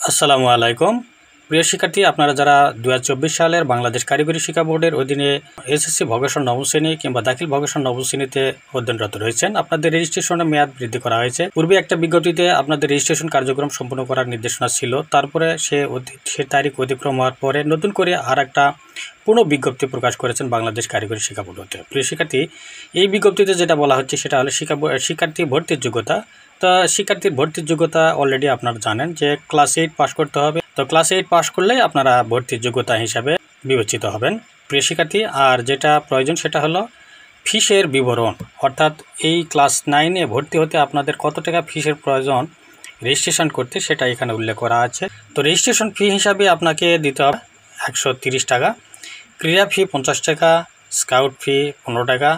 আসসালামু আলাইকুম প্রিয় শিক্ষার্থী, আপনারা যারা 2024 সালের বাংলাদেশ কারিগরি শিক্ষা বোর্ডের অধীনে এসএসসি ভোকেশন নবম শ্রেণী কিংবা দাখিল ভোকেশন নবম শ্রেণীতে অধ্যয়নরত রয়েছেন, আপনাদের রেজিস্ট্রেশনের মেয়াদ বৃদ্ধি করা হয়েছে। পূর্বে একটা বিজ্ঞপ্তিতে আপনাদের রেজিস্ট্রেশন কার্যক্রম সম্পূর্ণ করার নির্দেশনা ছিল, তারপরে সে তারিখ অতিক্রম হওয়ার পরে নতুন করে আর একটা পুনঃ বিজ্ঞপ্তি প্রকাশ করেছেন বাংলাদেশ কারিগরি শিক্ষা বোর্ড হতে। প্রিয় শিক্ষার্থী, এই বিজ্ঞপ্তিতে যেটা বলা হচ্ছে সেটা হলো শিক্ষার্থী ভর্তির যোগ্যতা। তো শিক্ষার্থীর ভর্তির যোগ্যতা অলরেডি আপনারা জানেন যে ক্লাস 8 পাস করতে হবে। তো ক্লাস 8 পাস করলেই আপনারা ভর্তির যোগ্যতা হিসাবে বিবেচিত হবেন প্রিয় শিক্ষার্থী। আর যেটা প্রয়োজন সেটা হলো ফিসের বিবরণ, অর্থাৎ এই ক্লাস 9-এ ভর্তি হতে আপনাদের কত টাকা ফিসের প্রয়োজন রেজিস্ট্রেশন করতে, সেটা এখানে উল্লেখ করা আছে। তো রেজিস্ট্রেশন ফি হিসাবে আপনাকে দিতে হবে 130 টাকা, ক্রীড়া ফি 50 টাকা, স্কাউট ফি 15 টাকা,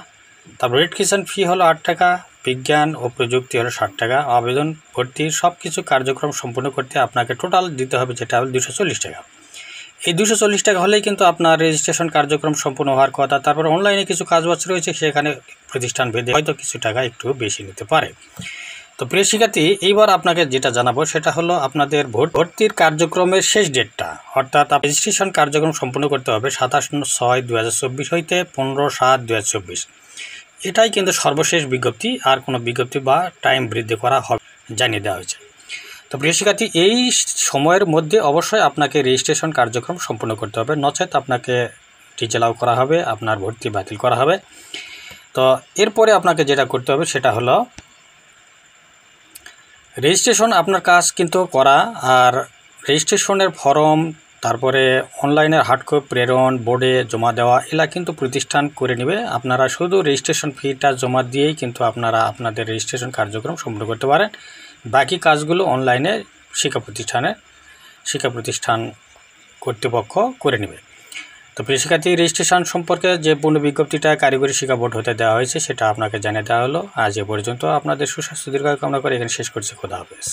তারপর রেজিস্ট্রেশন ফি হলো 8 টাকা, বিজ্ঞান ও প্রযুক্তি হলো 60 টাকা। আবেদন ভর্তি সব কিছু কার্যক্রম সম্পূর্ণ করতে আপনাকে টোটাল দিতে হবে যেটা হলো 240 টাকা। এই 240 টাকা হলেই কিন্তু আপনার রেজিস্ট্রেশন কার্যক্রম সম্পূর্ণ হওয়ার কথা। তারপর অনলাইনে কিছু কাজবাজ রয়েছে, সেখানে প্রতিষ্ঠান ভেদে হয়তো কিছু টাকা একটু বেশি নিতে পারে। তো প্রিয় শিক্ষার্থী, এইবার আপনাকে যেটা জানাবো সেটা হলো আপনাদের ভর্তির কার্যক্রমের শেষ ডেটটা, অর্থাৎ রেজিস্ট্রেশন কার্যক্রম সম্পূর্ণ করতে হবে 27/6/2024 হইতে 15/7/2024। এটাই কিন্তু সর্বশেষ বিজ্ঞপ্তি, আর কোনো বিজ্ঞপ্তি বা টাইম বৃদ্ধি করা হবে জানিয়ে দেওয়া হয়েছে। তো প্রিয় শিক্ষার্থী, এই সময়ের মধ্যে অবশ্যই আপনাকে রেজিস্ট্রেশন কার্যক্রম সম্পূর্ণ করতে হবে, নচেত আপনাকে ডিসঅ্যালাউ করা হবে, আপনার ভর্তি বাতিল করা হবে। তো এরপরে আপনাকে যেটা করতে হবে সেটা হলো রেজিস্ট্রেশন আপনার কাজ কিন্তু করা, আর রেজিস্ট্রেশনের ফর্ম, তারপরে অনলাইনের হার্ড কপি প্রেরণ, বোর্ডে জমা দেওয়া, এগুলা কিন্তু প্রতিষ্ঠান করে নেবে। আপনারা শুধু রেজিস্ট্রেশন ফিটা জমা দিয়েই কিন্তু আপনারা আপনাদের রেজিস্ট্রেশন কার্যক্রম সম্পূর্ণ করতে পারেন। বাকি কাজগুলো অনলাইনে শিক্ষা প্রতিষ্ঠান কর্তৃপক্ষ করে নেবে। তো প্রিয় শিক্ষার্থী, রেজিস্ট্রেশন সম্পর্কে যে পূর্ণ বিজ্ঞপ্তিটা কারিগরি শিক্ষা বোর্ড হতে দেওয়া হয়েছে সেটা আপনাকে জানিয়ে দেওয়া হলো। আজ এ পর্যন্ত। আপনাদের সুস্বাস্থ্য দীর্ঘায়ু কামনা করে এখানে শেষ করছি। খোদা হাফেজ।